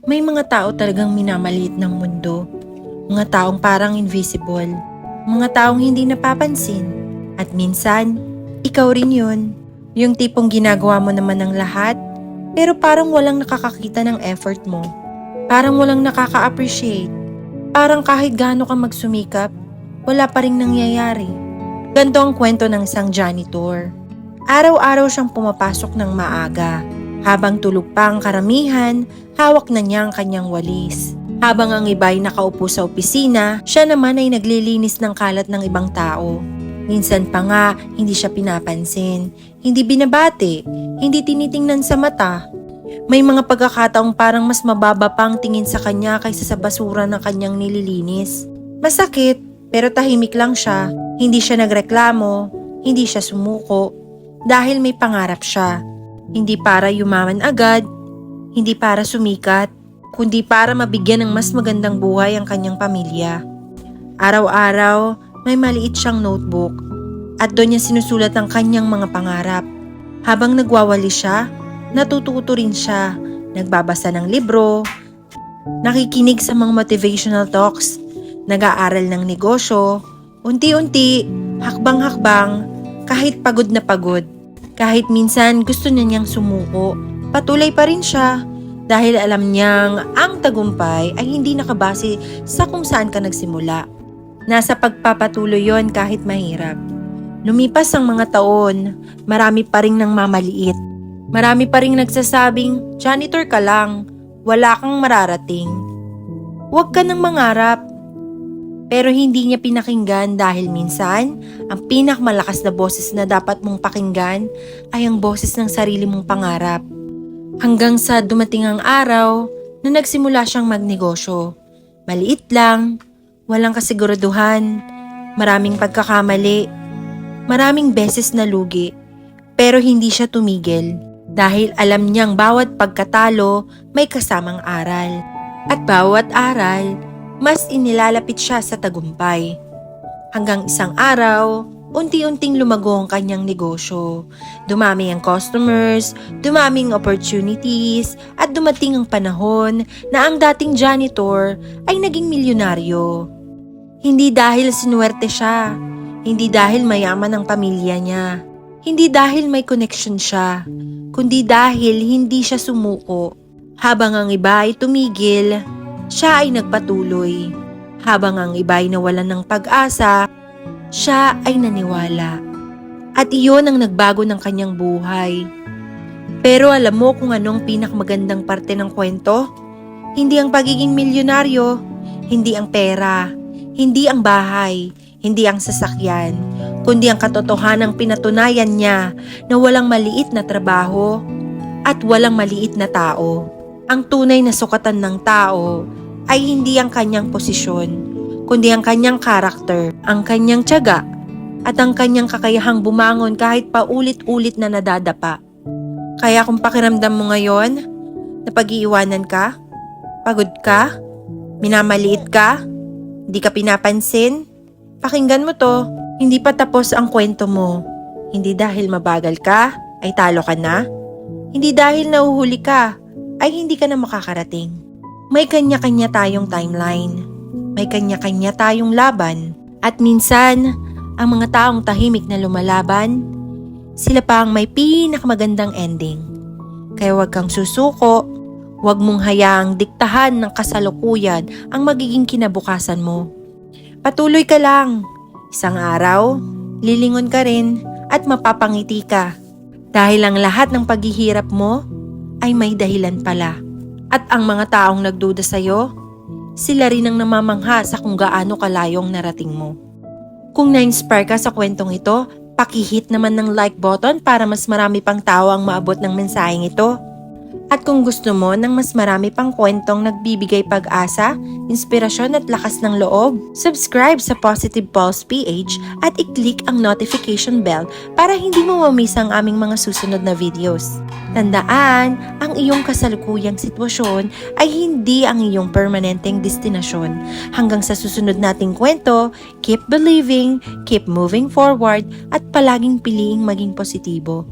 May mga tao talagang minamaliit ng mundo. Mga taong parang invisible. Mga taong hindi napapansin. At minsan, ikaw rin yun. Yung tipong ginagawa mo naman ng lahat, pero parang walang nakakakita ng effort mo. Parang walang nakaka-appreciate. Parang kahit gaano ka magsumikap, wala pa ring nangyayari. Ganito ang kwento ng isang janitor. Araw-araw siyang pumapasok ng maaga. Habang tulog pa ang karamihan, hawak na niya ang kanyang walis. Habang ang iba ay nakaupo sa opisina, siya naman ay naglilinis ng kalat ng ibang tao. Minsan pa nga, hindi siya pinapansin, hindi binabati, hindi tinitingnan sa mata. May mga pagkakataong parang mas mababa pa ang tingin sa kanya kaysa sa basura ng kanyang nililinis. Masakit, pero tahimik lang siya. Hindi siya nagreklamo, hindi siya sumuko, dahil may pangarap siya. Hindi para yumaman agad, hindi para sumikat, kundi para mabigyan ng mas magandang buhay ang kanyang pamilya. Araw-araw, may maliit siyang notebook at doon niya sinusulat ang kanyang mga pangarap. Habang nagwawali siya, natututo rin siya, nagbabasa ng libro, nakikinig sa mga motivational talks, nag-aaral ng negosyo, unti-unti, hakbang-hakbang, kahit pagod na pagod. Kahit minsan gusto niya niyang sumuko, patuloy pa rin siya dahil alam niyang ang tagumpay ay hindi nakabase sa kung saan ka nagsimula. Nasa pagpapatuloy yon kahit mahirap. Lumipas ang mga taon, marami pa ring nang mamaliit. Marami pa ring nagsasabing, janitor ka lang, wala kang mararating. Huwag ka nang mangarap. Pero hindi niya pinakinggan dahil minsan, ang pinakamalakas na boses na dapat mong pakinggan ay ang boses ng sarili mong pangarap. Hanggang sa dumating ang araw na nagsimula siyang magnegosyo. Maliit lang, walang kasiguraduhan, maraming pagkakamali, maraming beses na lugi. Pero hindi siya tumigil dahil alam niyang bawat pagkatalo may kasamang aral. At bawat aral, mas inilalapit siya sa tagumpay. Hanggang isang araw, unti-unting lumago ang kanyang negosyo. Dumami ang customers, dumami ang opportunities, at dumating ang panahon na ang dating janitor ay naging milyonaryo. Hindi dahil sinuwerte siya, hindi dahil mayaman ang pamilya niya, hindi dahil may connection siya, kundi dahil hindi siya sumuko. Habang ang iba ay tumigil, siya ay nagpatuloy. Habang ang iba ay nawalan ng pag-asa, siya ay naniwala. At iyon ang nagbago ng kanyang buhay. Pero alam mo kung anong pinakamagandang parte ng kwento? Hindi ang pagiging milyonaryo, hindi ang pera, hindi ang bahay, hindi ang sasakyan, kundi ang katotohanang pinatunayan niya na walang maliit na trabaho at walang maliit na tao. Ang tunay na sukatan ng tao ay hindi ang kanyang posisyon, kundi ang kanyang karakter, ang kanyang tiyaga, at ang kanyang kakayahang bumangon kahit paulit-ulit na nadadapa. Kaya kung pakiramdam mo ngayon, na pag-iiwanan ka, pagod ka, minamaliit ka, hindi ka pinapansin, pakinggan mo to, hindi pa tapos ang kwento mo. Hindi dahil mabagal ka, ay talo ka na. Hindi dahil nahuhuli ka, ay hindi ka na makakarating. May kanya-kanya tayong timeline. May kanya-kanya tayong laban. At minsan, ang mga taong tahimik na lumalaban, sila pa ang may pinakamagandang ending. Kaya huwag kang susuko, huwag mong hayaang diktahan ng kasalukuyan ang magiging kinabukasan mo. Patuloy ka lang. Isang araw, lilingon ka rin at mapapangiti ka. Dahil ang lahat ng paghihirap mo ay may dahilan pala. At ang mga taong nagduda sa'yo, sila rin ang namamangha sa kung gaano kalayong narating mo. Kung na-inspire ka sa kwentong ito, paki-hit naman ng like button para mas marami pang tao ang maabot ng mensaheng ito. At kung gusto mo ng mas marami pang kwentong nagbibigay pag-asa, inspirasyon at lakas ng loob, subscribe sa Positive Pulse PH at i-click ang notification bell para hindi mo mamiss ang aming mga susunod na videos. Tandaan, ang iyong kasalukuyang sitwasyon ay hindi ang iyong permanenteng destinasyon. Hanggang sa susunod nating kwento, keep believing, keep moving forward at palaging piliing maging positibo.